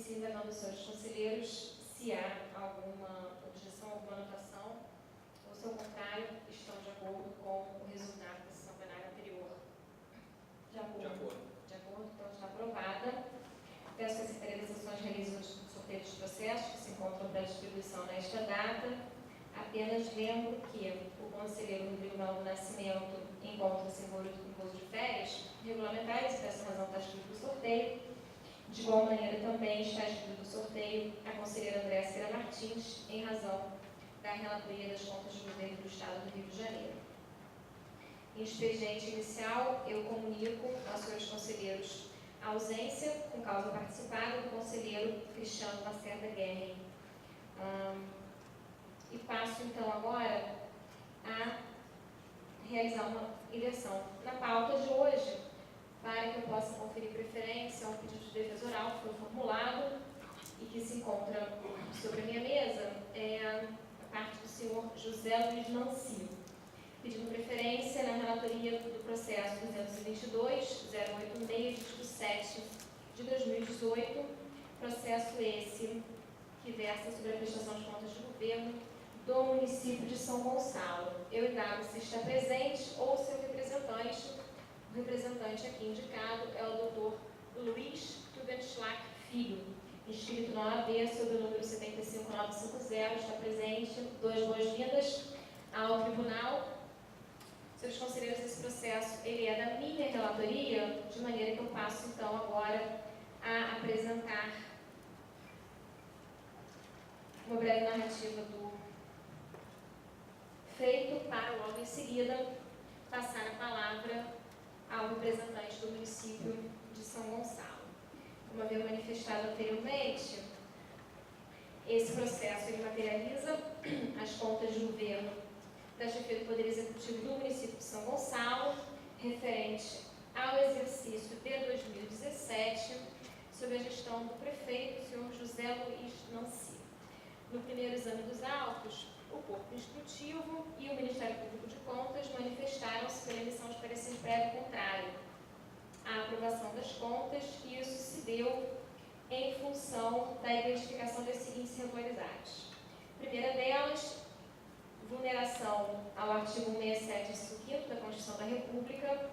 inicie indagando os senhores conselheiros se há alguma objeção, alguma anotação, ou se ao contrário, estão de acordo com o resultado da sessão plenária anterior. De acordo. De acordo, então está aprovada. Peço que a Secretaria das Sessões realize o sorteio dos processos que se encontram para distribuição nesta data. Apenas lembro que o conselheiro Rodrigo Melo do Nascimento encontra-se envolvido com gozo de férias regulamentares, e por essa razão está escrito o sorteio. De igual maneira, também está escrito no sorteio a conselheira Andréa Cera Martins, em razão da relatoria das contas de governo do Estado do Rio de Janeiro. Em expediente inicial, eu comunico aos senhores conselheiros a ausência, com causa participada, do conselheiro Cristiano Lacerda Guerra. E passo, então, agora a realizar uma inversão na pauta de hoje, para que eu possa conferir preferência a um pedido de defesa oral que foi formulado e que se encontra sobre a minha mesa, a parte do senhor José Luiz Nancy, pedindo preferência na relatoria do processo 222-086, dígito 7 de 2018, processo esse que versa sobre a prestação de contas de governo do município de São Gonçalo. Eu indago se está presente ou seu representante. O representante aqui indicado é o doutor Luiz Tubenschlag Filho, inscrito na OAB sob o número 75950, está presente. Duas boas-vindas ao tribunal. Senhores conselheiros, esse processo ele é da minha relatoria, de maneira que eu passo, então, agora a apresentar uma breve narrativa do feito, para logo em seguida passar a palavra ao representante do município de São Gonçalo. Como havia manifestado anteriormente, esse processo ele materializa as contas de governo da chefia do Poder Executivo do município de São Gonçalo, referente ao exercício de 2017, sob a gestão do prefeito, o senhor José Luiz Nancy. No primeiro exame dos autos, o corpo instrutivo e o Ministério Público de Contas manifestaram-se pela emissão de parecer prévio contrário à aprovação das contas, e isso se deu em função da identificação das seguintes irregularidades. A primeira delas, vulneração ao artigo 167, inciso 5º da Constituição da República,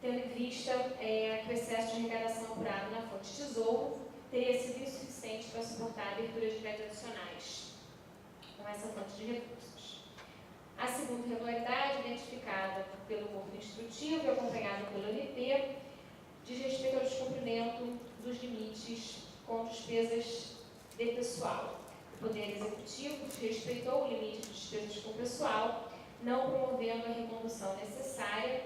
tendo em vista que o excesso de arrecadação apurado na fonte Tesouro teria sido insuficiente para suportar a abertura de créditos adicionais com essa fonte de recursos. A segunda irregularidade, identificada pelo corpo instrutivo e acompanhada pelo MP, diz respeito ao descumprimento dos limites com despesas de pessoal. O Poder Executivo desrespeitou o limite de despesas com pessoal, não promovendo a recondução necessária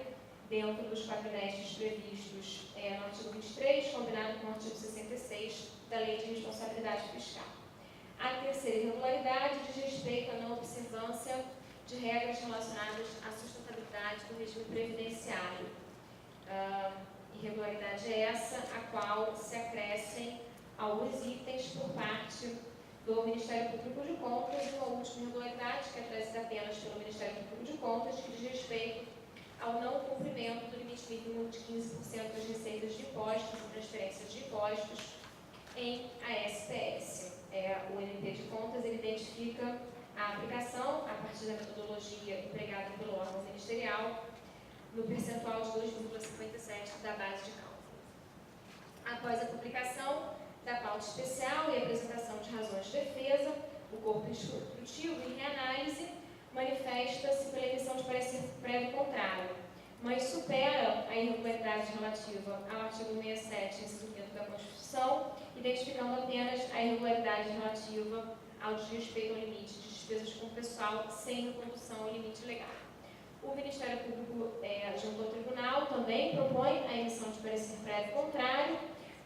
dentro dos patronestes previstos no artigo 23, combinado com o artigo 66 da Lei de Responsabilidade Fiscal. A terceira irregularidade diz respeito à não observância de regras relacionadas à sustentabilidade do regime previdenciário. Irregularidade essa a qual se acrescem alguns itens por parte do Ministério Público de Contas, e uma última irregularidade, que é trazida apenas pelo Ministério Público de Contas, que diz respeito ao não cumprimento do limite mínimo de 15% das receitas de impostos e transferências de impostos em ASPS. O MP de Contas ele identifica a aplicação, a partir da metodologia empregada pelo órgão ministerial, no percentual de 2,57% da base de cálculo. Após a publicação da pauta especial e apresentação de razões de defesa, o corpo instrutivo, em reanálise, manifesta-se pela emissão de parecer prévio contrário, mas supera a irregularidade relativa ao artigo 67, inciso 5º da Constituição, identificando apenas a irregularidade relativa ao desrespeito ao limite de despesas com pessoal sem recondução ao limite legal. O Ministério Público, junto ao Tribunal, também propõe a emissão de parecer prévio contrário,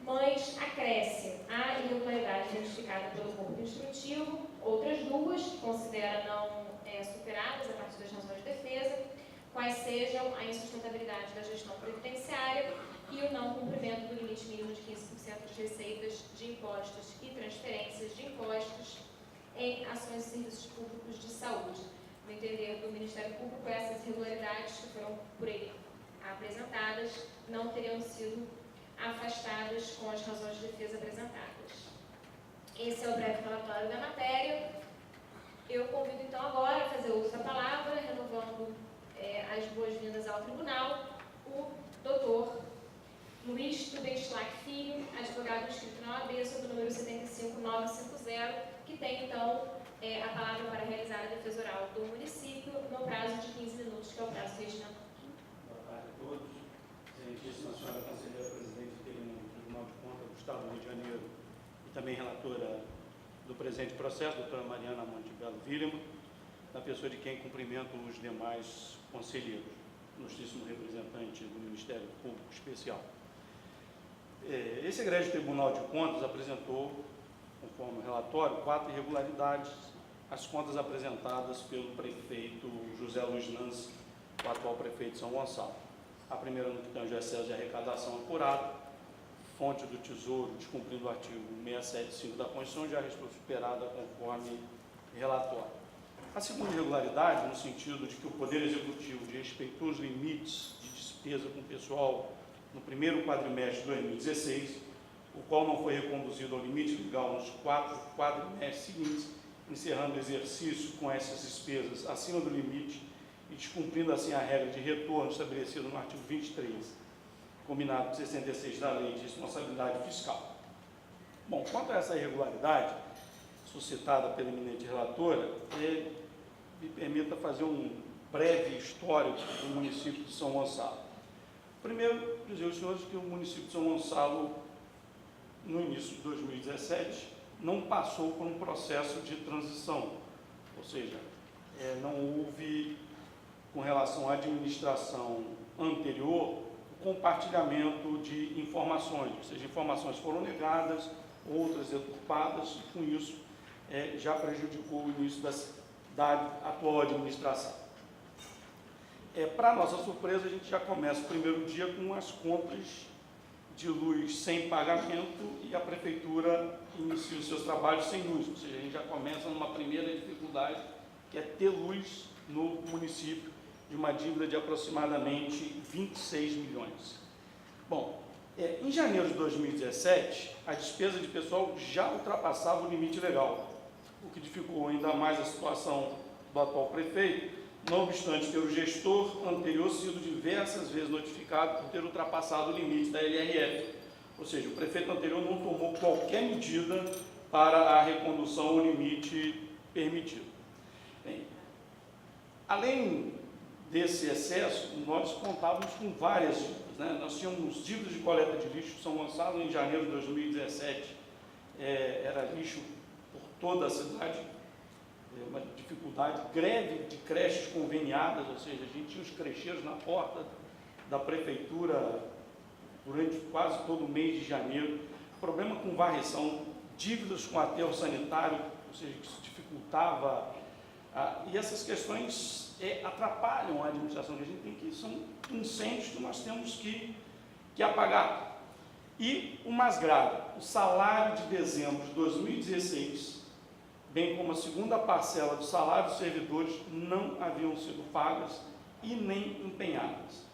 mas acresce a irregularidade identificada pelo corpo instrutivo, outras duas, que considera não superadas a partir das razões de defesa, quais sejam a insustentabilidade da gestão previdenciária e o não cumprimento do limite mínimo de 15% das receitas de impostos e transferências de impostos em ações e serviços públicos de saúde. No entender do Ministério Público, essas irregularidades que foram por ele apresentadas não teriam sido afastadas com as razões de defesa apresentadas. Esse é o breve relatório da matéria. Eu convido então agora a fazer uso da palavra, renovando as boas-vindas ao tribunal, o doutor Luiz Tubenschlag Filho, advogado inscrito na OAB, sob o número 75950, que tem então a palavra para realizar a defesa oral do município no prazo de 15 minutos, que é o prazo regimental. Boa tarde a todos. Excelentíssima senhora conselheira presidente do Tribunal de Contas do Estado do Rio de Janeiro e também relatora do presente processo, doutora Mariana Montebello William, na pessoa de quem cumprimento os demais conselheiros, ilustríssimo representante do Ministério Público Especial. Esse egrégio Tribunal de Contas apresentou, conforme o relatório, 4 irregularidades, as contas apresentadas pelo prefeito José Luiz Nance, o atual prefeito de São Gonçalo. A primeira no que tange o excesso de arrecadação apurado, fonte do Tesouro, descumprindo o artigo 675 da Constituição, já restou superada conforme relatório. A segunda irregularidade, no sentido de que o Poder Executivo desrespeitou os limites de despesa com o pessoal no primeiro quadrimestre de 2016, o qual não foi reconduzido ao limite legal nos 4 quadrimestres seguintes, encerrando o exercício com essas despesas acima do limite e descumprindo assim a regra de retorno estabelecida no artigo 23, combinado com 66 da Lei de Responsabilidade Fiscal. Bom, quanto a essa irregularidade suscitada pela eminente relatora, me permita fazer um breve histórico do município de São Gonçalo. Primeiro, dizer aos senhores que o município de São Gonçalo, no início de 2017, não passou por um processo de transição, ou seja, não houve, com relação à administração anterior, compartilhamento de informações, ou seja, informações foram negadas, outras deturpadas, e com isso já prejudicou o início da atual administração. Para nossa surpresa, a gente já começa o primeiro dia com as contas de luz sem pagamento e a prefeitura inicia os seus trabalhos sem luz, ou seja, a gente já começa numa primeira dificuldade, que é ter luz no município, de uma dívida de aproximadamente 26 milhões. Bom, em janeiro de 2017, a despesa de pessoal já ultrapassava o limite legal, o que dificultou ainda mais a situação do atual prefeito, não obstante ter o gestor anterior sido diversas vezes notificado por ter ultrapassado o limite da LRF, ou seja, o prefeito anterior não tomou qualquer medida para a recondução ao limite permitido. Bem, além desse excesso, nós contávamos com várias dívidas, né? Nós tínhamos dívidas de coleta de lixo. São Gonçalo, em janeiro de 2017, era lixo por toda a cidade, uma dificuldade, greve de creches conveniadas, ou seja, a gente tinha os crecheiros na porta da prefeitura durante quase todo o mês de janeiro, problema com varrição, dívidas com aterro sanitário, ou seja, que isso dificultava, e essas questões atrapalham a administração, que a gente tem que, são incêndios que nós temos que apagar. E o mais grave, o salário de dezembro de 2016, bem como a segunda parcela do salário dos servidores, não haviam sido pagas e nem empenhadas.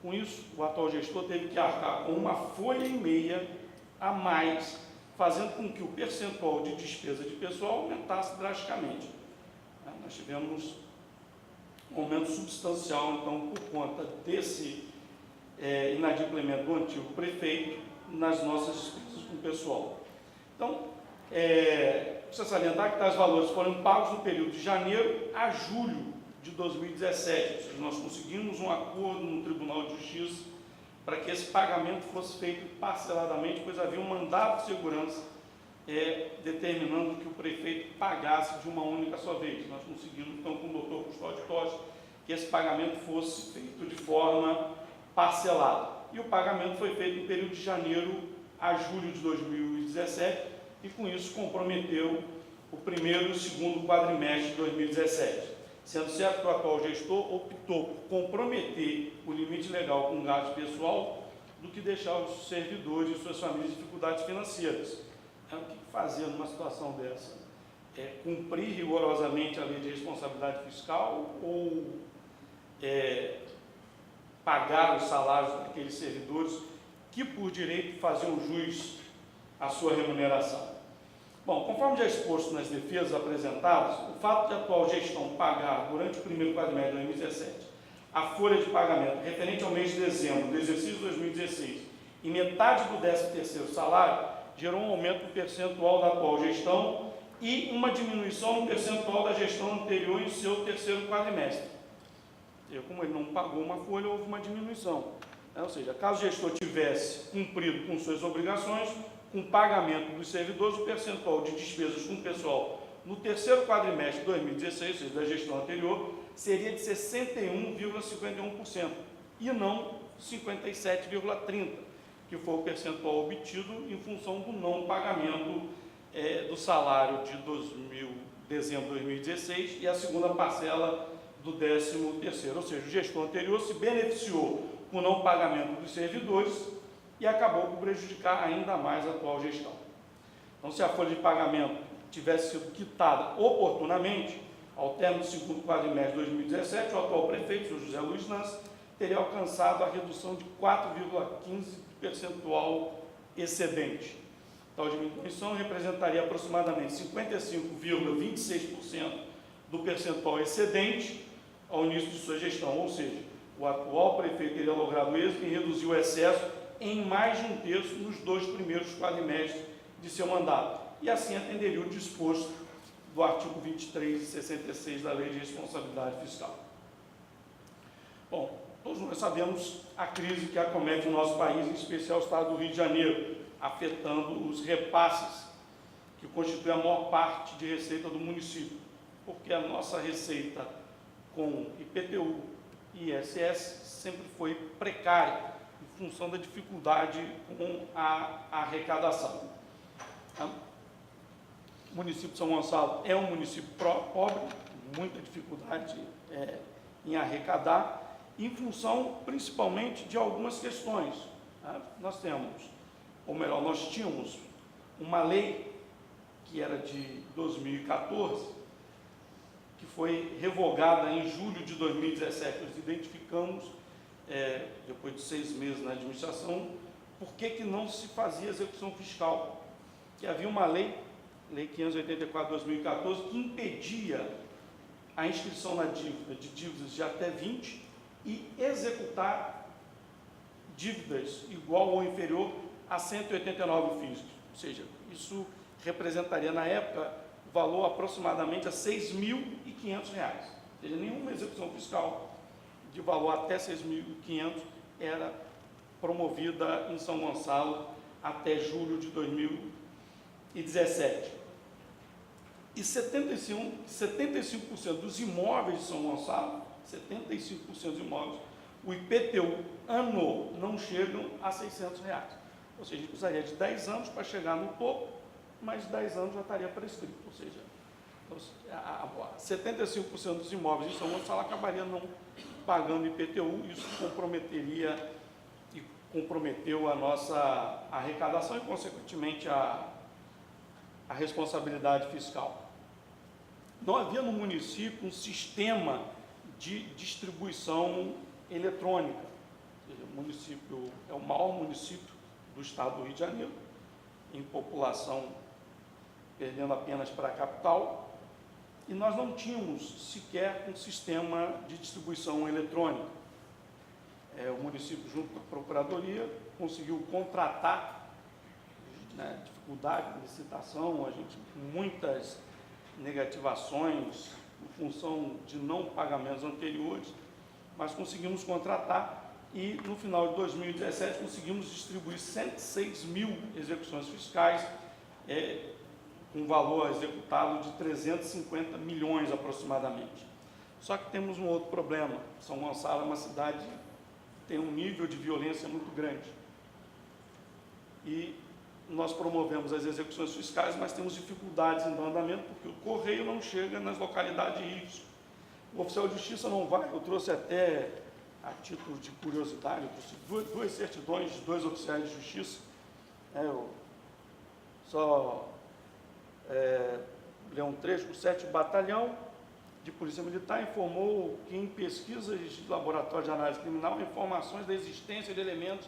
Com isso, o atual gestor teve que arcar com uma folha e meia a mais, fazendo com que o percentual de despesa de pessoal aumentasse drasticamente. Nós tivemos um aumento substancial, então, por conta desse inadimplemento do antigo prefeito nas nossas despesas com o pessoal. Então, precisa salientar que tais valores foram pagos no período de janeiro a julho de 2017, ou seja, nós conseguimos um acordo no Tribunal de Justiça para que esse pagamento fosse feito parceladamente, pois havia um mandato de segurança determinando que o prefeito pagasse de uma única só vez. Nós conseguimos, então, com o doutor Custódio Tosi, que esse pagamento fosse feito de forma parcelada. E o pagamento foi feito no período de janeiro a julho de 2017, e com isso comprometeu o primeiro e o segundo quadrimestre de 2017. Sendo certo que o atual gestor optou por comprometer o limite legal com gasto pessoal do que deixar os servidores e suas famílias em dificuldades financeiras. O que fazer numa situação dessa? Cumprir rigorosamente a lei de responsabilidade fiscal ou pagar os salários daqueles servidores que, por direito, faziam jus à sua remuneração? Bom, conforme já exposto nas defesas apresentadas, o fato de a atual gestão pagar, durante o primeiro quadrimestre de 2017, a folha de pagamento referente ao mês de dezembro do exercício 2016 e metade do 13º salário, gerou um aumento no percentual da atual gestão e uma diminuição no percentual da gestão anterior em seu terceiro quadrimestre. Como ele não pagou uma folha, houve uma diminuição. Ou seja, caso o gestor tivesse cumprido com suas obrigações, com pagamento dos servidores, o percentual de despesas com o pessoal no terceiro quadrimestre de 2016, ou seja, da gestão anterior, seria de 61,51% e não 57,30%, que foi o percentual obtido em função do não pagamento do salário de dezembro de 2016 e a segunda parcela do 13º, ou seja, o gestor anterior se beneficiou com o não pagamento dos servidores e acabou por prejudicar ainda mais a atual gestão. Então, se a folha de pagamento tivesse sido quitada oportunamente, ao término do segundo quadrimestre de 2017, o atual prefeito, o José Luiz Nance, teria alcançado a redução de 4,15 percentual excedente. Tal diminuição representaria aproximadamente 55,26% do percentual excedente ao início de sua gestão, ou seja, o atual prefeito teria logrado êxito em reduzir o excesso em mais de um terço nos 2 primeiros quadrimestres de seu mandato, e assim atenderia o disposto do artigo 23 e 66 da Lei de Responsabilidade Fiscal. Bom, todos nós sabemos a crise que acomete o nosso país, em especial o estado do Rio de Janeiro, afetando os repasses, que constituem a maior parte de receita do município, porque a nossa receita com IPTU e ISS sempre foi precária, em função da dificuldade com a arrecadação. O município de São Gonçalo é um município pobre, muita dificuldade em arrecadar, em função principalmente de algumas questões. Nós tínhamos uma lei que era de 2014, que foi revogada em julho de 2017. Nós identificamos, depois de 6 meses na administração, por que não se fazia execução fiscal. Que havia uma lei 584/2014, que impedia a inscrição na dívida de dívidas de até 20 e executar dívidas igual ou inferior a 189 físicos. Ou seja, isso representaria na época o valor aproximadamente a R$ 6.500. Ou seja, nenhuma execução fiscal de valor até 6.500 era promovida em São Gonçalo até julho de 2017. E 75% dos imóveis de São Gonçalo, 75% dos imóveis, o IPTU ano não chegam a R$ 600. Ou seja, a gente precisaria de 10 anos para chegar no topo, mas 10 anos já estaria prescrito. Ou seja, 75% dos imóveis de São Gonçalo acabaria não pagando IPTU, isso comprometeu a nossa arrecadação e, consequentemente, a responsabilidade fiscal. Não havia no município um sistema de distribuição eletrônica. Ou seja, o município é o maior município do estado do Rio de Janeiro, em população perdendo apenas para a capital, e nós não tínhamos sequer um sistema de distribuição eletrônica. O município, junto com a Procuradoria, conseguiu contratar, dificuldade de licitação, a gente muitas negativações em função de não pagamentos anteriores, mas conseguimos contratar e no final de 2017 conseguimos distribuir 106 mil execuções fiscais, com valor executado de 350 milhões aproximadamente. Só que temos um outro problema. São Gonçalo é uma cidade que tem um nível de violência muito grande. E nós promovemos as execuções fiscais, mas temos dificuldades em andamento, porque o correio não chega nas localidades de risco. O oficial de justiça não vai, eu trouxe até, a título de curiosidade, eu trouxe duas certidões de 2 oficiais de justiça. Eu só ler um trecho. O 7º Batalhão de Polícia Militar informou que, em pesquisas de laboratório de análise criminal, informações da existência de elementos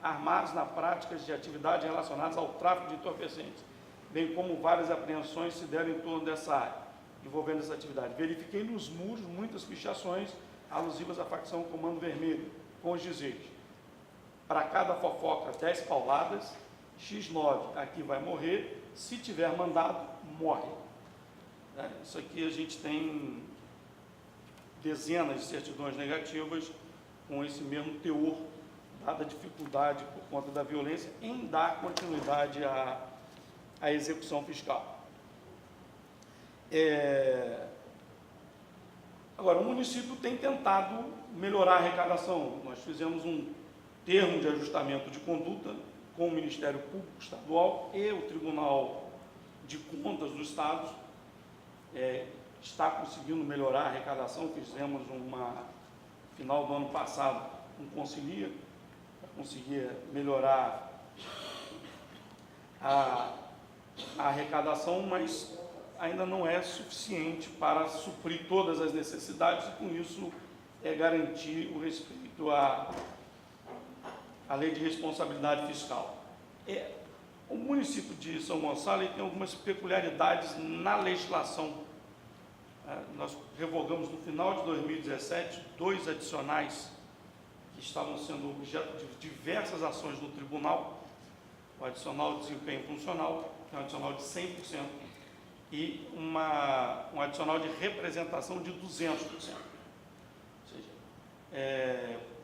armados na prática de atividades relacionadas ao tráfico de entorpecentes bem como várias apreensões se deram em torno dessa área, envolvendo essa atividade. Verifiquei nos muros muitas pichações alusivas à facção Comando Vermelho, com os dizeres: para cada fofoca 10 pauladas, X9 aqui vai morrer, se tiver mandado, morre. Isso aqui a gente tem dezenas de certidões negativas com esse mesmo teor, dada a dificuldade por conta da violência em dar continuidade à execução fiscal. Agora, o município tem tentado melhorar a arrecadação. Nós fizemos um termo de ajustamento de conduta com o Ministério Público Estadual e o Tribunal de Contas do Estado. Está conseguindo melhorar a arrecadação. Fizemos final do ano passado, um concilia, para conseguir melhorar a arrecadação, mas ainda não é suficiente para suprir todas as necessidades e, com isso, garantir o respeito à lei de responsabilidade fiscal. O município de São Gonçalo tem algumas peculiaridades na legislação. Nós revogamos no final de 2017 2 adicionais que estavam sendo objeto de diversas ações no tribunal: o adicional de desempenho funcional, que é um adicional de 100%, e um adicional de representação de 200%. Ou seja,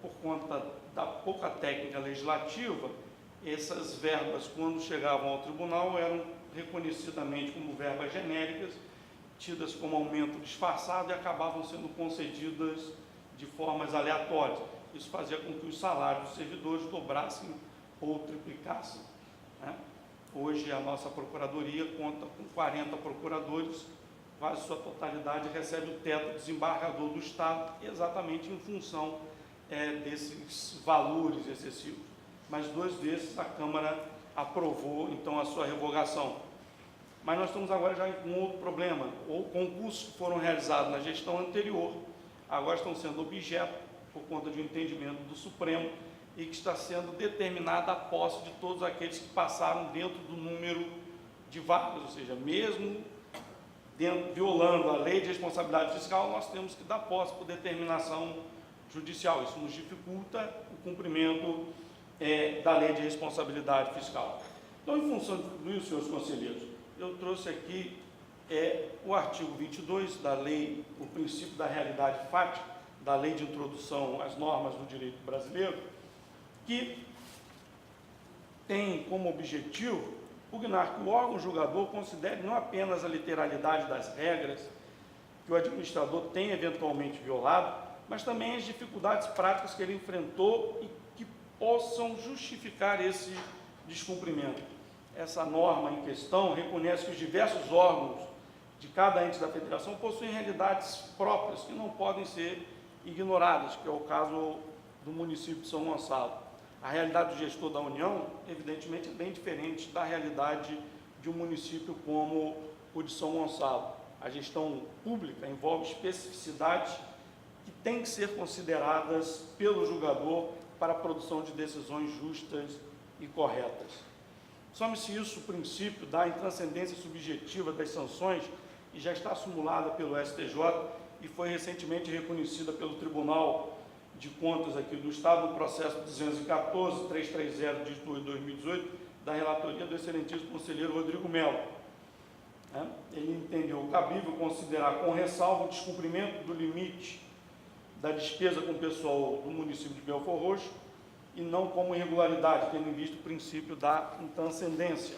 por conta da pouca técnica legislativa, essas verbas, quando chegavam ao tribunal, eram reconhecidamente como verbas genéricas, tidas como aumento disfarçado, e acabavam sendo concedidas de formas aleatórias. Isso fazia com que os salários dos servidores dobrassem ou triplicassem. Hoje a nossa procuradoria conta com 40 procuradores, quase sua totalidade recebe o teto desembargador do Estado, exatamente em função desses valores excessivos. Mas 2 desses a Câmara aprovou, então, a sua revogação. Mas nós estamos agora já com outro problema. Ou concursos que foram realizados na gestão anterior, agora estão sendo objeto, por conta de um entendimento do Supremo, e que está sendo determinada a posse de todos aqueles que passaram dentro do número de vagas, ou seja, mesmo violando a lei de responsabilidade fiscal, nós temos que dar posse por determinação judicial. Isso nos dificulta o cumprimento da lei de responsabilidade fiscal. Então, em função disso, senhores conselheiros, eu trouxe aqui o artigo 22 da lei, o princípio da realidade fática, da lei de introdução às normas do direito brasileiro, que tem como objetivo pugnar que o órgão julgador considere não apenas a literalidade das regras que o administrador tem eventualmente violado, mas também as dificuldades práticas que ele enfrentou e que possam justificar esse descumprimento. Essa norma em questão reconhece que os diversos órgãos de cada ente da federação possuem realidades próprias que não podem ser ignoradas, que é o caso do município de São Gonçalo. A realidade do gestor da União, evidentemente, é bem diferente da realidade de um município como o de São Gonçalo. A gestão pública envolve especificidades que têm que ser consideradas pelo julgador para a produção de decisões justas e corretas. Some-se isso o princípio da intranscendência subjetiva das sanções, que já está simulada pelo STJ e foi recentemente reconhecida pelo Tribunal de Contas aqui do Estado, no processo 214.330 de 2018, da relatoria do excelentíssimo conselheiro Rodrigo Melo. Ele entendeu cabível considerar com ressalva o descumprimento do limite da despesa com o pessoal do município de Belford Roxo e não como irregularidade, tendo em vista o princípio da intranscendência.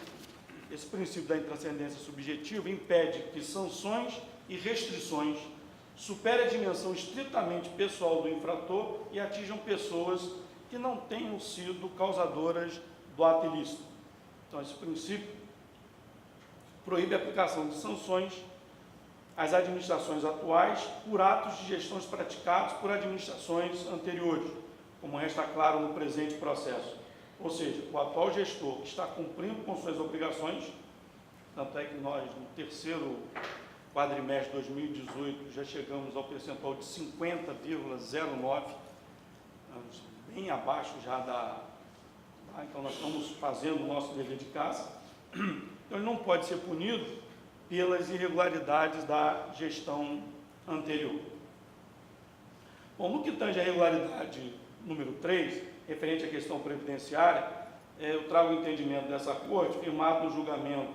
Esse princípio da intranscendência subjetiva impede que sanções e restrições superem a dimensão estritamente pessoal do infrator e atinjam pessoas que não tenham sido causadoras do ato ilícito. Então, esse princípio proíbe a aplicação de sanções às administrações atuais por atos de gestões praticados por administrações anteriores, como resta claro no presente processo. Ou seja, o atual gestor que está cumprindo com suas obrigações, tanto é que nós, no terceiro quadrimestre de 2018, já chegamos ao percentual de 50,09%, bem abaixo já então nós estamos fazendo o nosso dever de casa, Então, ele não pode ser punido pelas irregularidades da gestão anterior. Bom, no que tange a irregularidade número 3, referente à questão previdenciária, eu trago o entendimento dessa Corte, firmado no julgamento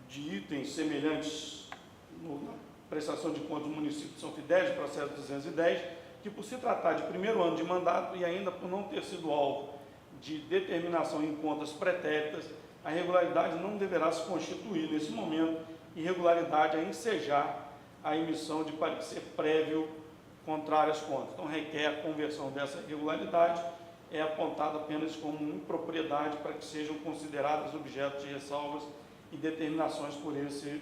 de itens semelhantes na prestação de contas do município de São Fidélis, processo 210, que por se tratar de primeiro ano de mandato e ainda por não ter sido alvo de determinação em contas pretéritas, a irregularidade não deverá se constituir, nesse momento, irregularidade a ensejar a emissão de parecer prévio contrário às contas. Então, requer a conversão dessa irregularidade, é apontada apenas como impropriedade para que sejam consideradas objetos de ressalvas e determinações por esse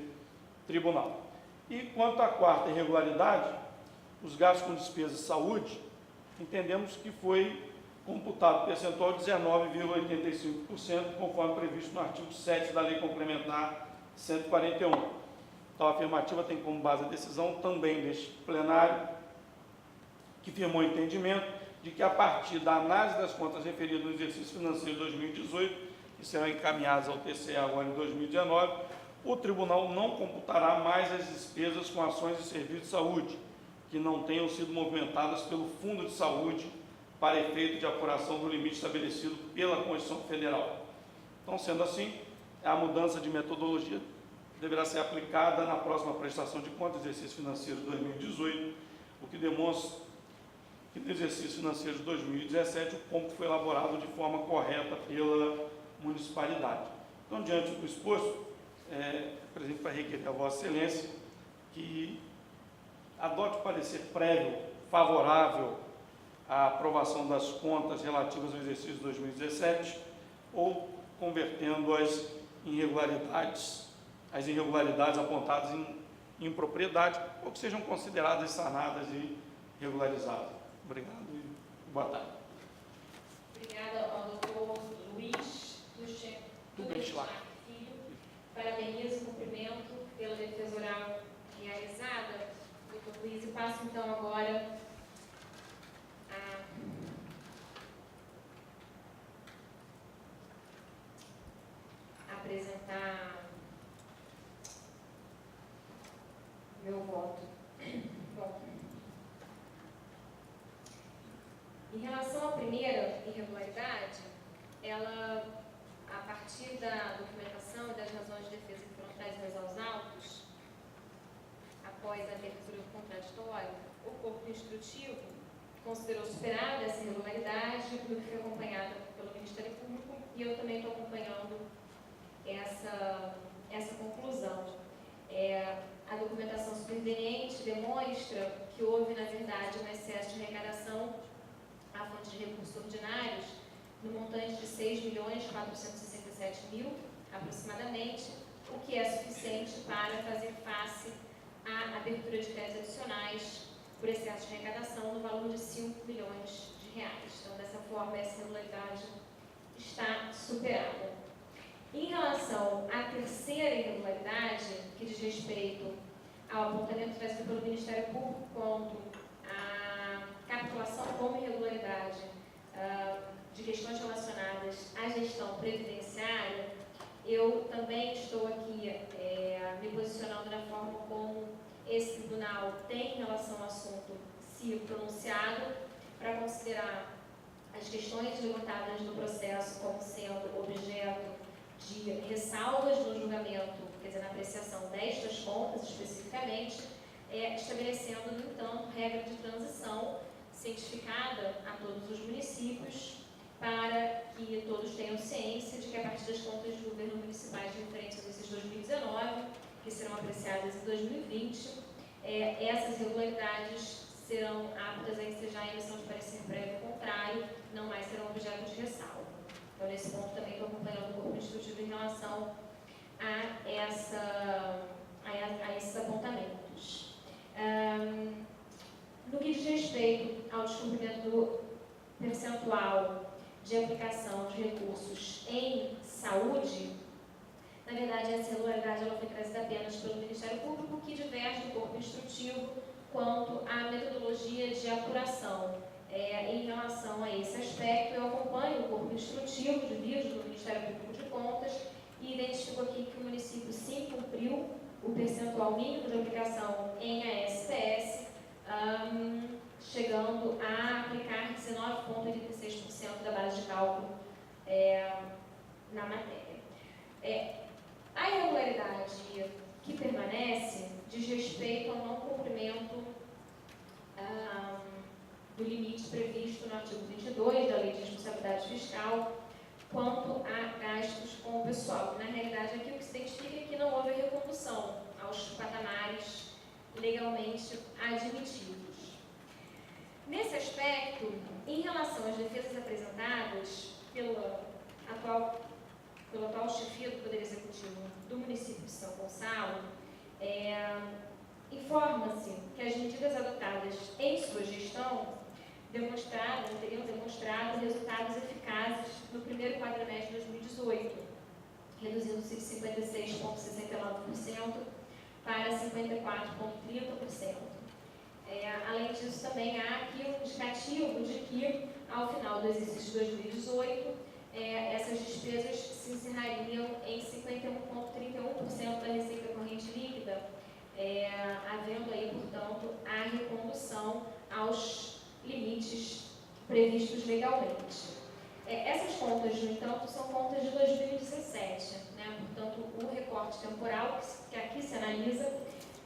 tribunal. E quanto à quarta irregularidade, os gastos com despesas de saúde, entendemos que foi computado percentual de 19,85%, conforme previsto no artigo 7 da Lei Complementar 141. Tal afirmativa tem como base a decisão também deste plenário, que firmou o entendimento de que, a partir da análise das contas referidas no exercício financeiro de 2018, que serão encaminhadas ao TCE agora em 2019, o tribunal não computará mais as despesas com ações e serviços de saúde, que não tenham sido movimentadas pelo Fundo de Saúde para efeito de apuração do limite estabelecido pela Constituição Federal. Então, sendo assim, a mudança de metodologia deverá ser aplicada na próxima prestação de contas do exercício financeiro de 2018, o que demonstra que no exercício financeiro de 2017 o cômputo foi elaborado de forma correta pela municipalidade. Então, diante do exposto, o presidente vai requerer a Vossa Excelência que adote o parecer prévio favorável à aprovação das contas relativas ao exercício de 2017 ou convertendo as irregularidades apontadas em impropriedade ou que sejam consideradas sanadas e regularizadas. Obrigado e boa tarde. Obrigada ao doutor Luiz Duchenck Filho. Parabenizo e cumprimento pela defesa oral realizada, doutor Luiz, e passo então agora a apresentar meu voto. Bom, em relação à primeira irregularidade, ela, a partir da documentação e das razões de defesa que foram trazidas aos autos, após a abertura do contraditório, o corpo instrutivo considerou superada essa irregularidade, que foi acompanhada pelo Ministério Público, e eu também estou acompanhando essa conclusão. A documentação superveniente demonstra que houve, na verdade, um excesso de arrecadação à fonte de recursos ordinários no montante de 6.467.000, aproximadamente, o que é suficiente para fazer face à abertura de créditos adicionais por excesso de arrecadação no valor de 5 milhões de reais. Então, dessa forma, essa irregularidade está superada. Em relação à terceira irregularidade, que diz respeito ao apontamento trazido pelo Ministério Público quanto à capitulação como irregularidade de questões relacionadas à gestão previdenciária, eu também estou aqui me posicionando na forma como esse tribunal tem, em relação ao assunto, se pronunciado, para considerar as questões levantadas no processo como sendo objeto de ressalvas no julgamento, quer dizer, na apreciação destas contas especificamente, estabelecendo, no entanto, regra de transição cientificada a todos os municípios, para que todos tenham ciência de que, a partir das contas de governo municipais referentes ao exercício de 2019, que serão apreciadas em 2020, essas irregularidades serão aptas a ensejar a emissão de parecer prévio contrário, não mais serão objeto de ressalva. Então, nesse ponto, também estou acompanhando o corpo instrutivo em relação a esses apontamentos. No que diz respeito ao descumprimento do percentual de aplicação de recursos em saúde, na verdade, essa irregularidade ela foi trazida apenas pelo Ministério Público, que diverge do corpo instrutivo quanto à metodologia de apuração. Em relação a esse aspecto, eu acompanho o corpo instrutivo de vídeo do Ministério Público de Contas e cumpriu o percentual mínimo de aplicação em ASPS, chegando a aplicar 19,86% da base de cálculo na matéria. A irregularidade que permanece diz respeito ao não cumprimento do limite previsto no artigo 22 da Lei de Responsabilidade Fiscal quanto a gastos com o pessoal. Na realidade, aqui o que se identifica é que não houve recondução aos patamares legalmente admitidos. Nesse aspecto, em relação às defesas apresentadas pelo atual chefia do Poder Executivo do município de São Gonçalo, informa-se que as medidas adotadas em sua gestão teriam demonstrado resultados eficazes no primeiro quadrimestre de 2018, reduzindo-se de 56,69% para 54,30%. Além disso, também há aqui um indicativo de que, ao final do exercício de 2018, essas despesas se encerrariam em 51,31% da receita corrente líquida, havendo aí, portanto, a recondução aos limites previstos legalmente. Essas contas, no entanto, são contas de 2017, né? Portanto, o recorte temporal que aqui se analisa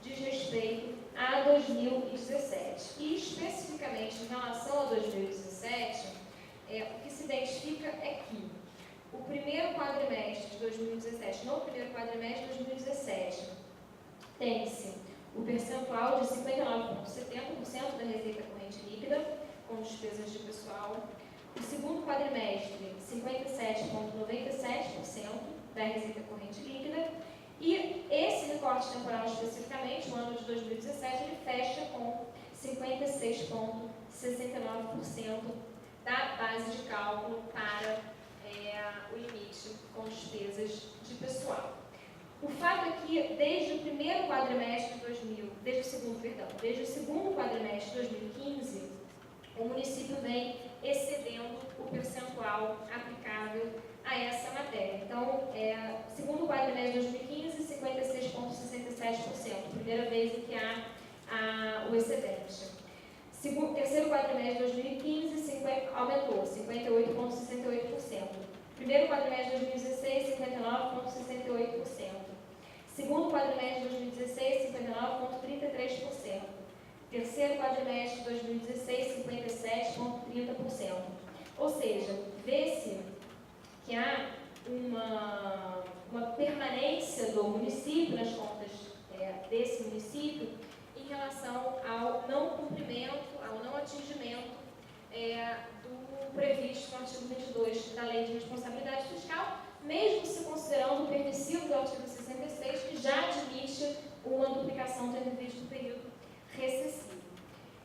diz respeito a 2017. E, especificamente, em relação a 2017, o que se identifica é que o primeiro quadrimestre de 2017, no primeiro quadrimestre de 2017, tem-se o percentual de 59,70% da receita corrente líquida, com despesas de pessoal. O segundo quadrimestre, 57,97% da receita corrente líquida. E esse recorte temporal especificamente, o ano de 2017, ele fecha com 56,69% da base de cálculo para o limite com despesas de pessoal. O fato é que, desde o segundo quadrimestre de 2015, o município vem excedendo o percentual aplicável a essa matéria. Então, segundo quadrimestre de 2015, 56,67%, primeira vez em que há o excedente. Terceiro quadrimestre de 2015, aumentou, 58,68%. Primeiro quadrimestre de 2016, 59,68%. Segundo quadrimestre de 2016, 59,33%. Terceiro quadrimestre de 2016, 57,30%. Ou seja, vê-se que há uma permanência do município nas contas desse município em relação ao não cumprimento, ao não atingimento do previsto no artigo 22 da Lei de Responsabilidade Fiscal, mesmo se considerando o permissivo do artigo 66, que já admite uma duplicação tendo visto o período recessivo.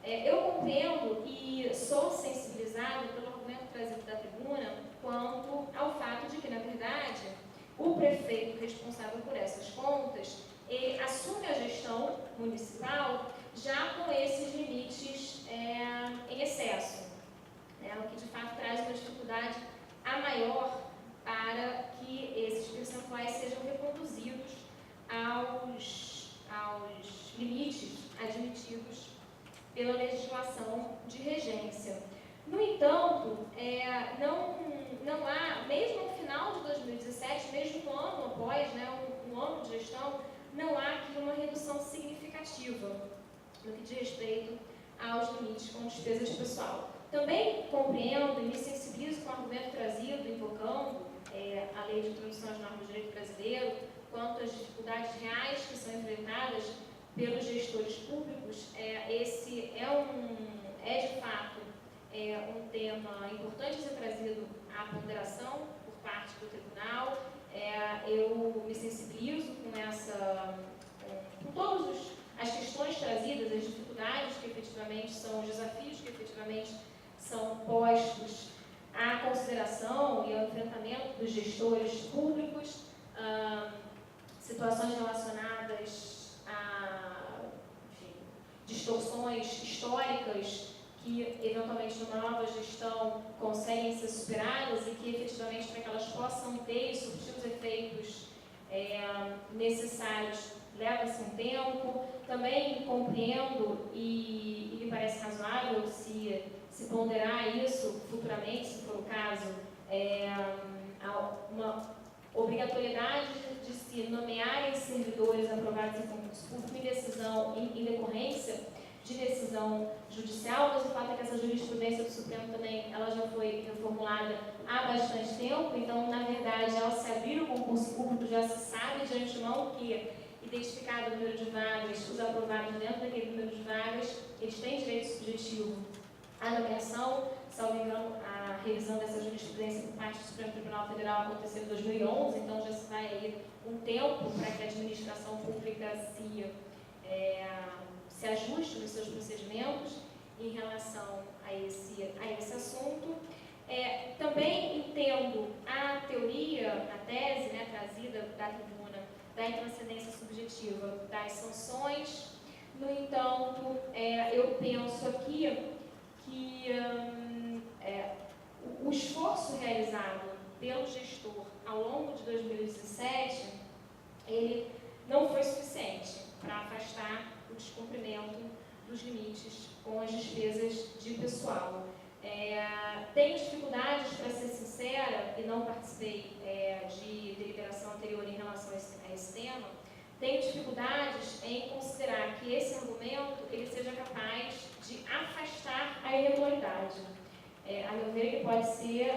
Eu compreendo e sou sensibilizado pelo argumento trazido da tribuna quanto ao fato de que, na verdade, o prefeito responsável por essas contas, ele assume a gestão municipal já com esses limites em excesso, o que de fato traz uma dificuldade a maior para que esses percentuais sejam reconduzidos aos limites admitidos pela legislação de regência. No entanto, não há, mesmo no final de 2017, mesmo um ano após, um ano de gestão, não há aqui uma redução significativa no que diz respeito aos limites com despesas de pessoal. Também compreendo e me sensibilizo com o argumento trazido, invocando a Lei de Introdução às Normas do Direito Brasileiro, quanto às dificuldades reais que são enfrentadas pelos gestores públicos. Esse é de fato um tema importante a ser trazido à ponderação por parte do tribunal. Eu me sensibilizo com todas as questões trazidas, as dificuldades que efetivamente são, os desafios que efetivamente são postos à consideração e ao enfrentamento dos gestores públicos, situações relacionadas a distorções históricas que, eventualmente, numa nova gestão conseguem ser superadas e que, efetivamente, para que elas possam ter e surtir os efeitos necessários leva-se um tempo. Também compreendo e me parece razoável se ponderar isso futuramente, se for o caso, uma obrigatoriedade de se nomearem servidores aprovados em concurso público em decisão, em decorrência de decisão judicial, mas o fato é que essa jurisprudência do Supremo também ela já foi reformulada há bastante tempo, então, na verdade, ao se abrir o concurso público, já se sabe de antemão que, identificado o número de vagas, os aprovados dentro daquele número de vagas, eles têm direito subjetivo à nomeação. Salvo engano, a revisão dessa jurisprudência por parte do Supremo Tribunal Federal aconteceu em 2011, então já se vai aí um tempo para que a administração pública se ajuste nos seus procedimentos em relação a esse assunto. Também entendo a teoria, a tese, né, trazida da tribuna, da intranscendência subjetiva das sanções. No entanto, eu penso aqui que o esforço realizado pelo gestor ao longo de 2017, ele não foi suficiente para afastar o descumprimento dos limites com as despesas de pessoal. Tenho dificuldades, para ser sincera, e não participei de deliberação anterior em relação a esse tema, tenho dificuldades em considerar que esse argumento ele seja capaz de afastar a irregularidade. A meu ver, ele pode ser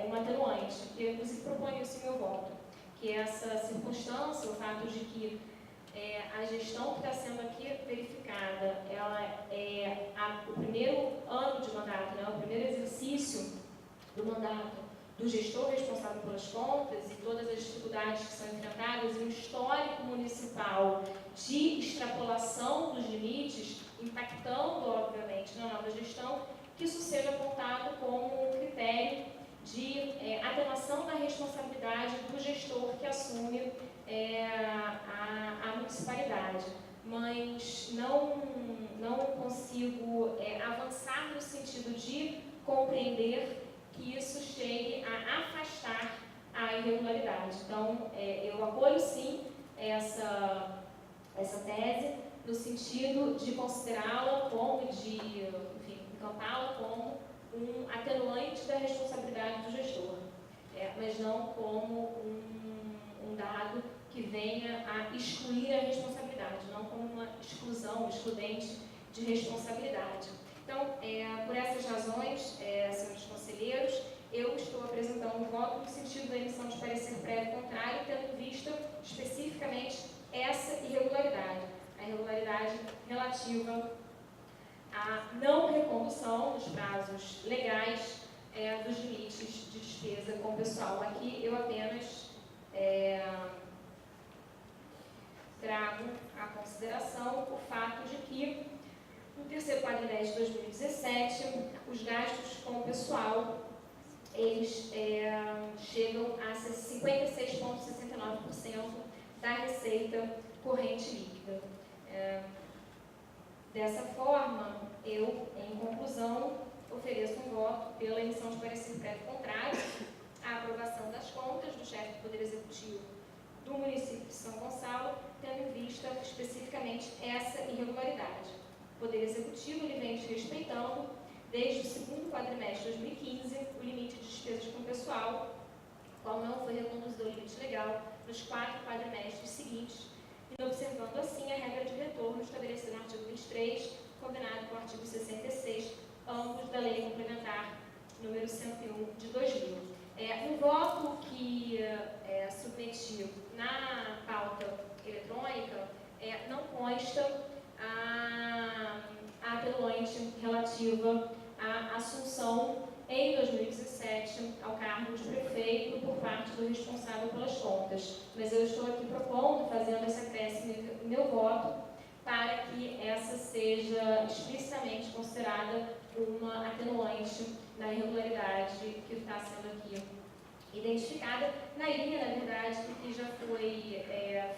um atenuante. Eu, inclusive, proponho isso em meu voto, que essa circunstância, o fato de que a gestão que está sendo aqui verificada, ela é o primeiro ano de mandato, né, o primeiro exercício do mandato do gestor responsável pelas contas e todas as dificuldades que são enfrentadas e um histórico municipal de extrapolação dos limites, impactando, obviamente, na nova gestão, que isso seja apontado como um critério de atenuação da responsabilidade do gestor que assume a municipalidade. Mas não consigo avançar no sentido de compreender que isso chegue a afastar a irregularidade. Então, eu apoio sim essa tese, no sentido de considerá-la como, encampá-la como um atenuante da responsabilidade do gestor, mas não como um dado que venha a excluir a responsabilidade, não como uma exclusão, excludente de responsabilidade. Então, por essas razões, senhores conselheiros, eu estou apresentando um voto no sentido da emissão de parecer prévio contrário, tendo vista especificamente essa irregularidade, a irregularidade relativa à não recondução dos prazos legais dos limites de despesa com o pessoal. Aqui eu apenas trago à consideração o fato de que no terceiro quadrimestre de 2017, os gastos com o pessoal, eles chegam a 56,69% da receita corrente líquida. Dessa forma, eu, em conclusão, ofereço um voto pela emissão de parecer prévio contrário à aprovação das contas do chefe do Poder Executivo do município de São Gonçalo, tendo em vista especificamente essa irregularidade. O Poder Executivo ele vem desrespeitando, desde o segundo quadrimestre de 2015, o limite de despesas com pessoal, qual não foi reconduzido ao limite legal nos 4 quadrimestres seguintes, observando assim a regra de retorno estabelecida no artigo 23, combinado com o artigo 66, ambos da Lei Complementar número 101 de 2000. Um voto que submeti na pauta eletrônica não consta a atenuante relativa à assunção em 2017 ao cargo de prefeito por parte do responsável pelas contas. Mas eu estou aqui propondo, fazendo esse acréscimo em meu voto, para que essa seja explicitamente considerada uma atenuante na irregularidade que está sendo aqui identificada, na linha, na verdade, do que já foi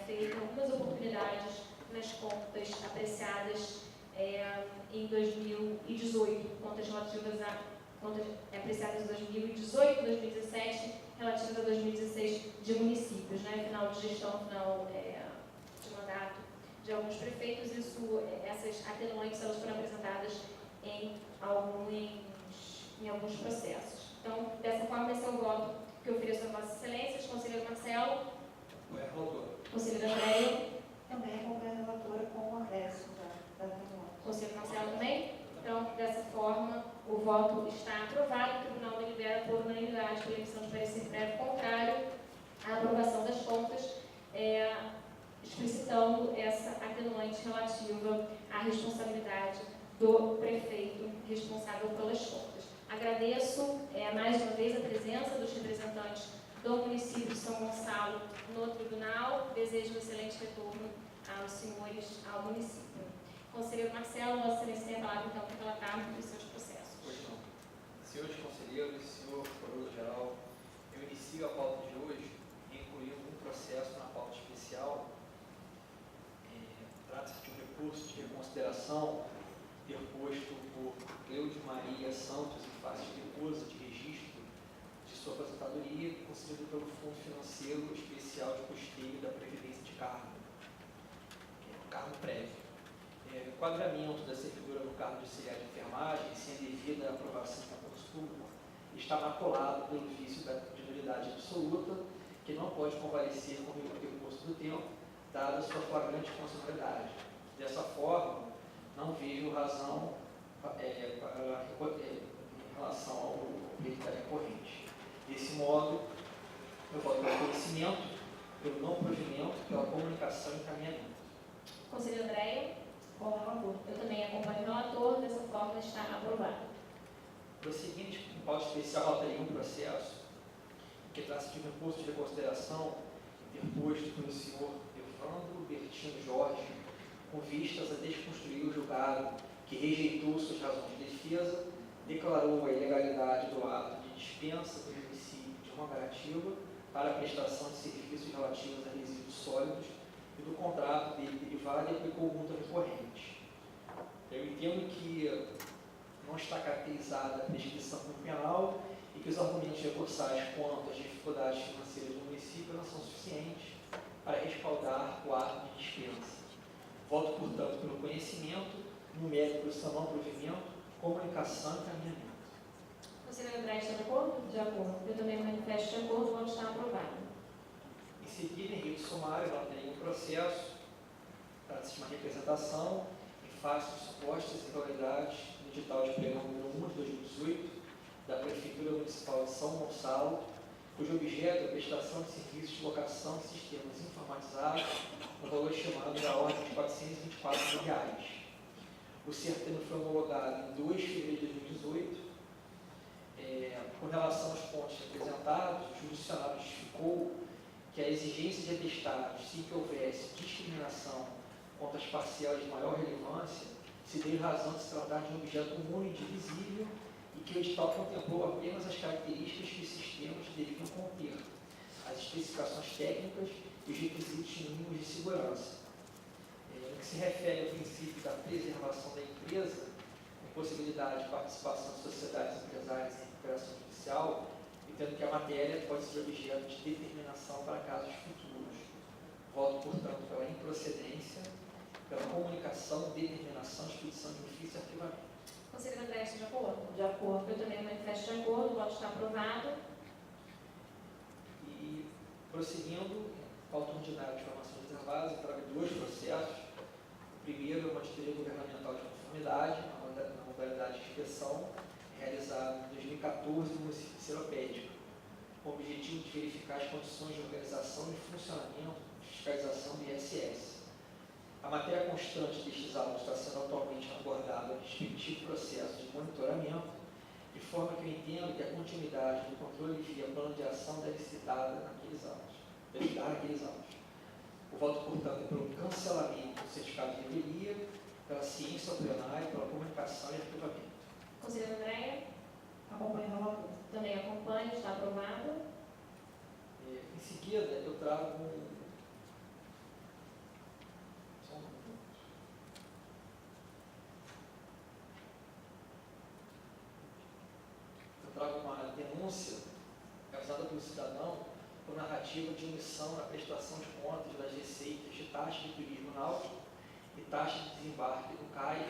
feito em algumas oportunidades nas contas apreciadas em 2018, contas relativas a contas apreciadas em 2018, 2017, relativas a 2016 de municípios, né? Final de gestão, final de mandato de alguns prefeitos. Essas atenuantes elas foram apresentadas em alguns processos. Então, dessa forma, esse é o voto que eu ofereço a Vossas Excelências. Conselheiro Marcelo. Conselheiro Andréia. Também acompanho a relatora com o acréscimo da atenuante. Conselheiro Marcelo também. Então, dessa forma, o voto está aprovado. O Tribunal delibera por unanimidade pela emissão de parecer prévio contrário à aprovação das contas, explicitando essa atenuante relativa à responsabilidade do prefeito responsável pelas contas. Agradeço mais uma vez a presença dos representantes do município de São Gonçalo no tribunal. Desejo um excelente retorno aos senhores ao município. Conselheiro Marcelo, Vossa Excelência tem a palavra então para relatar dos seus processos. Pois não. Senhores conselheiros, senhor Procurador-Geral, eu inicio a pauta de hoje incluindo um processo na pauta especial. Trata-se de um recurso de reconsideração interposto por Cleude Maria Santos em face de recusa de registro de sua aposentadoria, concedido pelo Fundo Financeiro Especial de Custeio da Previdência de Cargo, que é o cargo prévio. O enquadramento da servidora no cargo de auxiliar de enfermagem, sem a devida aprovação do concurso público, está maculado pelo vício de nulidade absoluta, que não pode comparecer com o recurso do tempo, dada a sua flagrante funcionalidade. Dessa forma, não vejo razão em relação ao direito da recorrente. Desse modo, eu voto pelo conhecimento, pelo não provimento, pela comunicação e encaminhamento. Conselheiro Andréia. Com o relator. Eu também acompanho o relator, dessa forma está aprovado. Prosseguindo, em pauta especial, alterei um processo que trata-se de um recurso de reconsideração interposto pelo senhor Evandro Bertino Jorge, com vistas a desconstruir o julgado que rejeitou suas razões de defesa, declarou a ilegalidade do ato de dispensa do município de Mangaratiba para a prestação de serviços relativos a resíduos sólidos e do contrato dele derivado e aplicou multa recorrente. Eu entendo que não está caracterizada a prescrição como penal e que os argumentos recursais quanto às dificuldades financeiras do município não são suficientes para respaldar o ato de dispensa. Voto, portanto, pelo conhecimento, no mérito do seu não provimento, comunicação e encaminhamento. Conselheiro André, está de acordo? De acordo. Eu também manifesto de acordo, o voto está aprovado. Em seguida, em rito sumário, eu alterei um processo para de uma representação em face de supostas irregularidades no edital de pregão número 1 de 2018 da Prefeitura Municipal de São Gonçalo, cujo objeto é a prestação de serviços de locação de sistemas informatizados no valor estimado da ordem de R$ 424 mil. O certame foi homologado em 2 de fevereiro de 2018. Com relação aos pontos representados, o jurisdicionado justificou que a exigência de atestados, se que houvesse discriminação contra as parcelas de maior relevância, se deu em razão de se tratar de um objeto comum e indivisível e que o edital contemplou apenas as características que os sistemas deveriam conter, as especificações técnicas e os requisitos mínimos de segurança. No que se refere ao princípio da preservação da empresa, com possibilidade de participação de sociedades empresárias em recuperação judicial, entendo que a matéria pode ser objeto de determinação para casos futuros. Voto, portanto, pela improcedência, pela comunicação, determinação, expedição de ofício e arquivamento. Conselheiro André, está de acordo? De acordo. Eu também manifesto de acordo, o voto está aprovado. E, prosseguindo, pauta ordinária de informações reservadas, eu trago 2 processos. O primeiro é uma auditoria governamental de conformidade, na modalidade de inspeção, realizada em 2014 no município de Seropédica, com o objetivo de verificar as condições de organização e funcionamento de fiscalização do ISS. A matéria constante destes autos está sendo atualmente abordada no respectivo processo de monitoramento, de forma que eu entendo que a continuidade do controle via plano de ação deve ser dada naqueles autos. O voto, portanto, é pelo cancelamento do certificado de revelia, pela ciência ao plenário, pela comunicação e arquivamento. Conselheiro Andréia. Acompanho o relator. Também acompanho, está aprovado. Em seguida, eu trago uma denúncia causada pelo cidadão por narrativa de omissão na prestação de contas das receitas de taxa de turismo náutico e taxa de desembarque do cais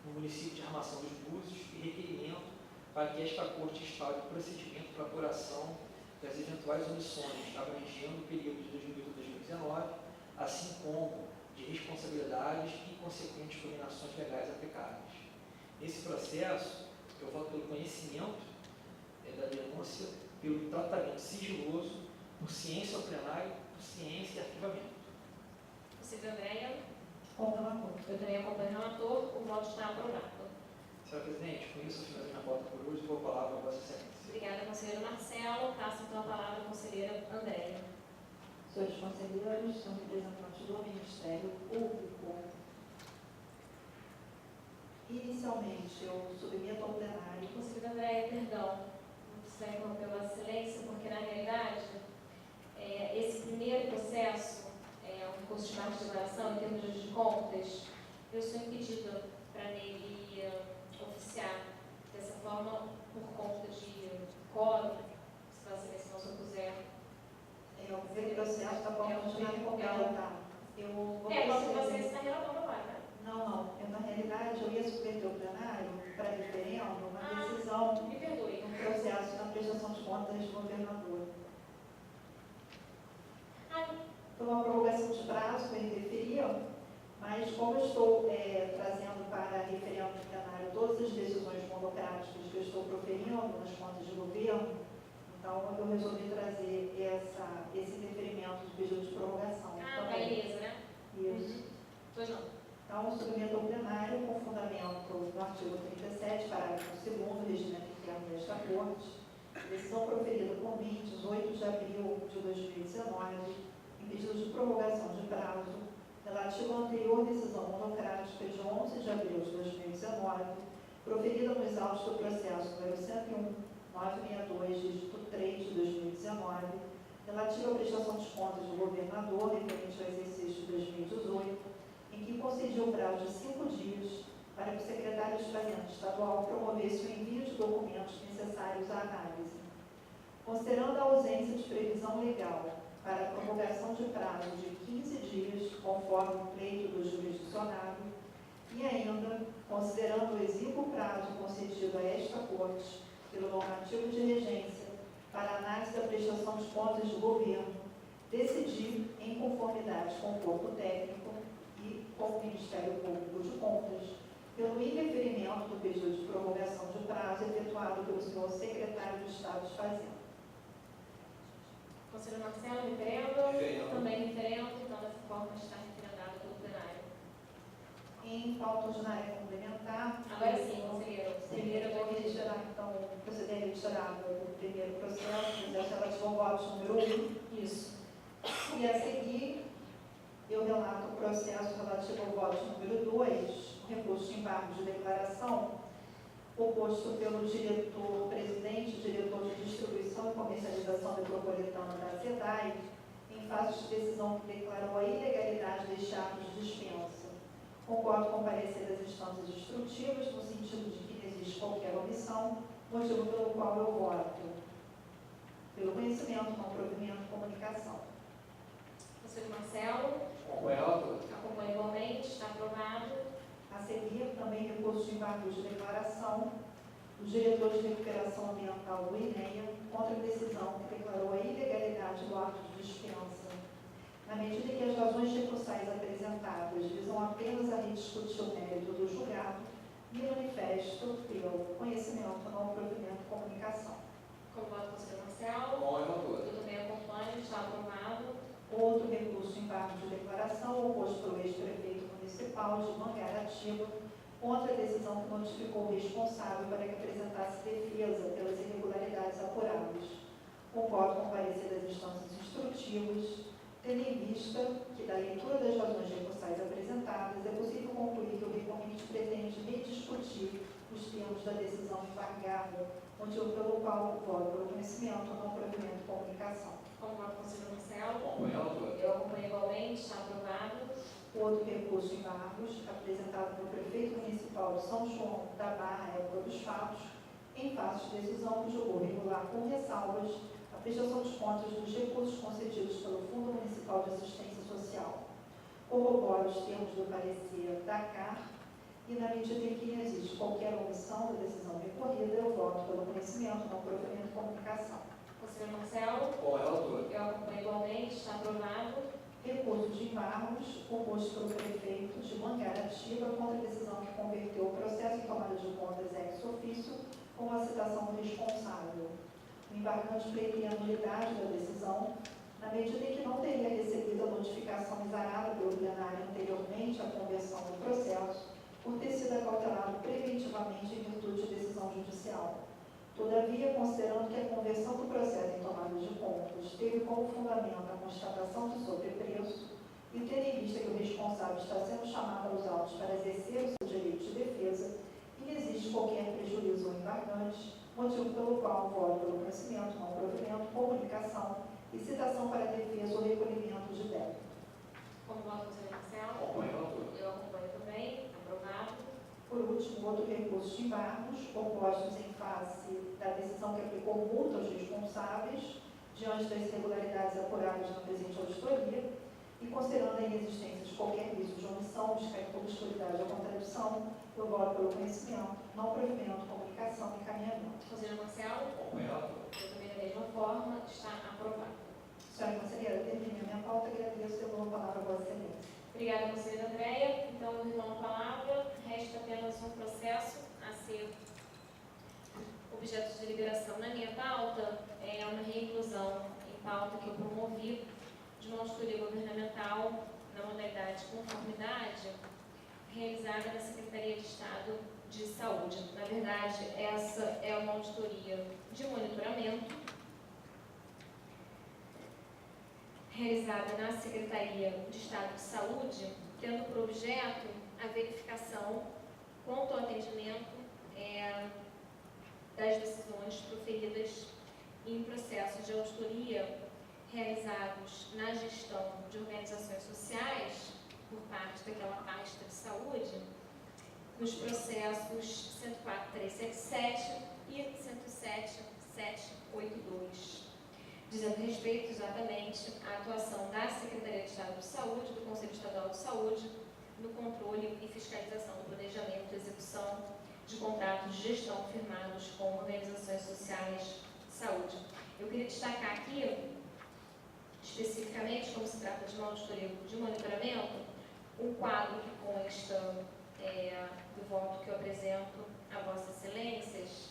no município de Armação dos Búzios e requerimento para que esta Corte instaure o procedimento para apuração das eventuais omissões abrangendo o período de 2008 a 2019, assim como de responsabilidades e consequentes combinações legais aplicáveis. Nesse processo, eu voto pelo conhecimento da denúncia, pelo tratamento sigiloso, por ciência ao plenário, por ciência e arquivamento. Conselheira Andréia? Com relator. Eu também acompanho o relator. O voto está aprovado. Senhora Presidente, com isso eu finalizo minha pauta por hoje e dou a palavra a Vossa Excelência. Obrigada, conselheiro Marcelo. Passo então a palavra à conselheira Andréia. Senhores conselheiros, são representantes do Ministério Público. Inicialmente, eu submeto ao plenário. Conselheira Andréia, perdão, não precisa interromper Vossa Excelência, porque na realidade, esse primeiro processo, um recurso de marca de declaração em termos de ajuste de contas, eu sou impedida para nele oficiar dessa forma por conta de quórum, se Vossa Excelência não se opuser. O primeiro processo está continuando com tá? Eu vou Quando você proceder. está relatando agora, né? Não. Na realidade, eu ia submeter ao plenário para referendo uma decisão Me perdoe. no processo na prestação de contas do governador. Foi uma prorrogação de prazo que eu interferia, mas como eu estou trazendo para referendo no plenário todas as decisões monocráticas que eu estou proferindo nas contas de governo, então eu resolvi trazer esse deferimento de pedido de prorrogação. Para a Elisa, né? Isso. Pois não. Então, eu submeto ao plenário com fundamento no artigo 37, parágrafo 2º do Regimento Interno desta Corte, decisão proferida por mim, 18 de abril de 2019, em pedido de prorrogação de prazo, relativo à anterior decisão monocrática de 11 de abril de 2019, proferida nos autos do processo número 101.962, dígito 3 de 2019, relativa à prestação de contas do governador referente ao exercício de 2018, em que concediu o prazo de 5 dias para que o secretário de Fazenda Estadual promovesse o envio de documentos necessários à análise. Considerando a ausência de previsão legal para a prorrogação de prazo de 15 dias, conforme o pleito do jurisdicionado, e ainda considerando o exíguo prazo concedido a esta Corte pelo normativo de regência para a análise da prestação de contas do governo, decidi, em conformidade com o corpo técnico e com o Ministério Público de Contas, pelo indeferimento do pedido de prorrogação de prazo efetuado pelo senhor secretário de Estado de Fazenda. Conselheiro Marcelo, referendo. Referendo. Também referendo, então dessa forma está referendado pelo plenário. Em pauta ordinária complementar, Agora sim, conselheiro. primeiro eu vou retirar, então, proceder a retirada do primeiro processo, processo relativo ao voto número 1. Isso. E a seguir, eu relato o processo relativo ao voto número 2, recurso de embargo de declaração, oposto pelo diretor-presidente, diretor de distribuição e comercialização metropolitana da SEDAI, em face de decisão que declarou a ilegalidade deste ato de dispensa. Concordo com o parecer das instâncias instrutivas, no sentido de que não existe qualquer omissão, motivo pelo qual eu voto pelo conhecimento, não provimento e comunicação. Conselheiro Marcelo. Acompanha a relatora. Acompanha igualmente, está aprovado. A seguir, também recurso de embargo de declaração do diretor de recuperação ambiental do INEA contra a decisão que declarou a ilegalidade do ato de dispensa. Na medida que as razões recursais apresentadas visam apenas a rediscutir o mérito do julgado, me manifesto pelo conhecimento, não provimento e comunicação. Como voto, conselheiro Marcelo. Com a relatora. Eu também acompanho, está aprovado. Outro recurso de embargo de declaração oposto pelo ex-prefeito municipal de Mangaratiba contra a decisão que notificou o responsável para que apresentasse defesa pelas irregularidades apuradas. Concordo com o parecer das instâncias instrutivas, tendo em vista que, da leitura das razões recursais apresentadas, é possível concluir que o recorrente pretende rediscutir os termos da decisão embargada, motivo pelo qual voto pelo conhecimento, não provimento e comunicação. Como voto, conselheiro Marcelo. Acompanha a relatora. Eu acompanho igualmente, está aprovado. Outro recurso de embargos, apresentado pelo prefeito municipal de São João da Barra, época dos fatos, em face de decisão que julgou regular com ressalvas a prestação de contas dos recursos concedidos pelo Fundo Municipal de Assistência Social. corrobora os termos do parecer da CAR e, na medida em que não existe qualquer omissão da decisão recorrida, eu voto pelo conhecimento, não provimento, comunicação. Conselheiro Marcelo? Com a relatora. Eu acompanho igualmente. Está aprovado. Recurso de embargos proposto pelo prefeito de Mangaratiba contra a decisão que converteu o processo em tomada de contas ex officio com a citação do responsável. O embargante pleiteia a nulidade da decisão, na medida em que não teria recebido a notificação exarada pelo plenário anteriormente à conversão do processo, por ter sido acautelado preventivamente em virtude de decisão judicial. Todavia, considerando que a conversão do processo em tomada de contas teve como fundamento a constatação de sobrepreço e tendo em vista que o responsável está sendo chamado aos autos para exercer o seu direito de defesa e não existe qualquer prejuízo ou embargante, motivo pelo qual voto pelo conhecimento, não provimento, comunicação e citação para defesa ou recolhimento de débito. Como voto, conselheiro Marcelo? Com a relatora. Eu acompanho também. Aprovado. Por último, outro recurso de embargos, opostos em face da decisão que aplicou multa aos responsáveis, diante das irregularidades apuradas na presente auditoria, e considerando a inexistência de qualquer risco de omissão, descarta por escuridade ou contradição, eu voto pelo conhecimento, não provimento, comunicação e encaminhamento. Conselheiro Marcelo? Com a relatora. Eu também, da mesma forma, está aprovado. Senhora conselheira, termino a minha pauta, agradeço e dou a palavra a Vossa Excelência. Obrigada, conselheira Andréia. Então, eu renovo a palavra. Resta apenas um processo a ser objeto de deliberação na minha pauta. É uma reinclusão em pauta que eu promovi de uma auditoria governamental na modalidade de conformidade realizada na Secretaria de Estado de Saúde. Na verdade, essa é uma auditoria de monitoramento realizada na Secretaria de Estado de Saúde, tendo por objeto a verificação quanto ao atendimento das decisões proferidas em processos de auditoria realizados na gestão de organizações sociais por parte daquela pasta de saúde, nos processos 104.377 e 107.782. Dizendo respeito exatamente à atuação da Secretaria de Estado de Saúde, do Conselho Estadual de Saúde, no controle e fiscalização do planejamento e execução de contratos de gestão firmados com organizações sociais de saúde. Eu queria destacar aqui, especificamente, como se trata de uma auditoria de monitoramento, um quadro que consta do voto que eu apresento a Vossas Excelências,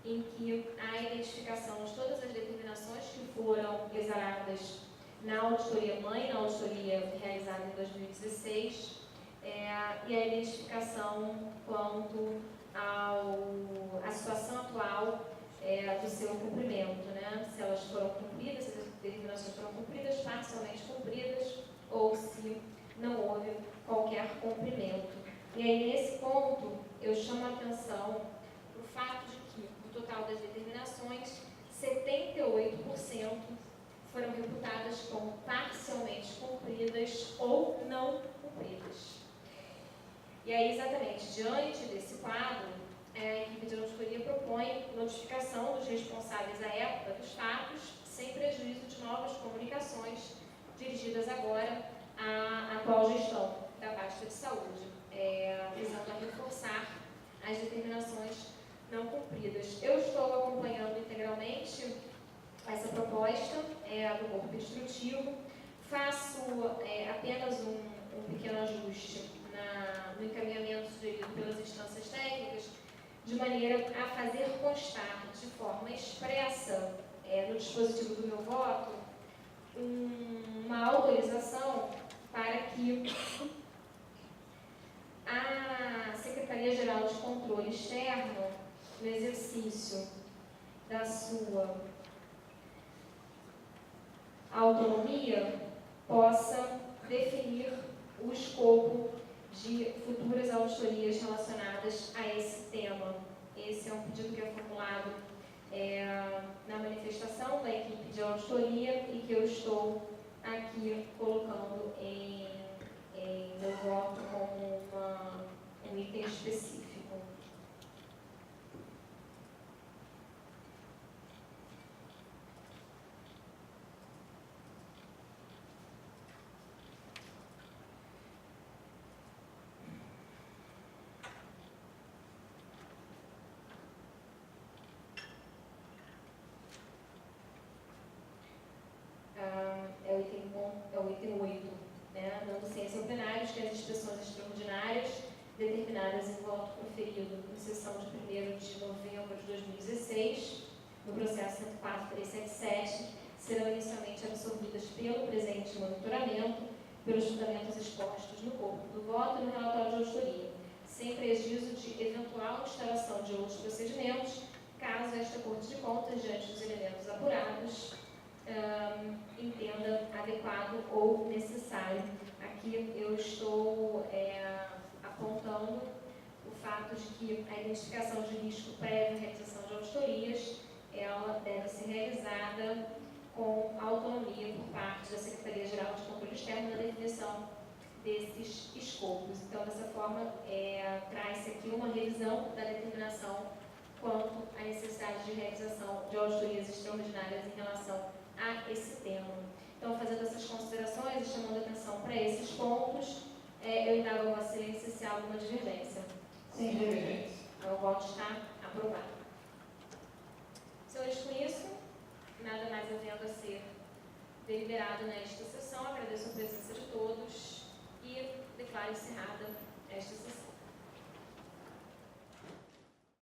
em que há a identificação de todas as determinações que foram exaradas na auditoria mãe, na auditoria realizada em 2016, e a identificação quanto à situação atual do seu cumprimento, né? Se elas foram cumpridas, se as determinações foram cumpridas, parcialmente cumpridas, ou se não houve qualquer cumprimento. E aí, nesse ponto, eu chamo a atenção para o fato de que, do total das determinações, 78% foram reputadas como parcialmente cumpridas ou não cumpridas. E aí, exatamente, diante desse quadro, a equipe de auditoria propõe notificação dos responsáveis à época dos fatos, sem prejuízo de novas comunicações dirigidas agora à atual gestão da pasta de saúde, visando a reforçar as determinações não cumpridas. Eu estou acompanhando integralmente essa proposta do corpo instrutivo, faço apenas um pequeno ajuste no encaminhamento sugerido pelas instâncias técnicas, de maneira a fazer constar de forma expressa no dispositivo do meu voto uma autorização para que a Secretaria-Geral de Controle Externo, no exercício da sua autonomia, possa definir o escopo de futuras auditorias relacionadas a esse tema. Esse é um pedido que é formulado na manifestação da equipe de auditoria e que eu estou aqui colocando em meu voto como um item específico. é o item 8, né, dando ciência ao plenário de que as inspeções extraordinárias determinadas em voto proferido em sessão de 1º de novembro de 2016, no processo 104.377, serão inicialmente absorvidas pelo presente monitoramento, pelos fundamentos expostos no corpo do voto e no relatório de auditoria, sem prejuízo de eventual instalação de outros procedimentos, caso esta Corte de Contas, diante dos elementos apurados, entenda adequado ou necessário. Aqui eu estou apontando o fato de que a identificação de risco prévio à realização de auditorias, ela deve ser realizada com autonomia por parte da Secretaria-Geral de Controle Externo na definição desses escopos. Então, dessa forma, traz-se aqui uma revisão da determinação quanto à necessidade de realização de auditorias extraordinárias em relação a esse tema. Então, fazendo essas considerações e chamando a atenção para esses pontos, eu indago a Vossa Excelência se há alguma divergência. Sem divergência. Então, o voto está aprovado. Senhores, com isso, nada mais havendo a ser deliberado nesta sessão, agradeço a presença de todos e declaro encerrada esta sessão.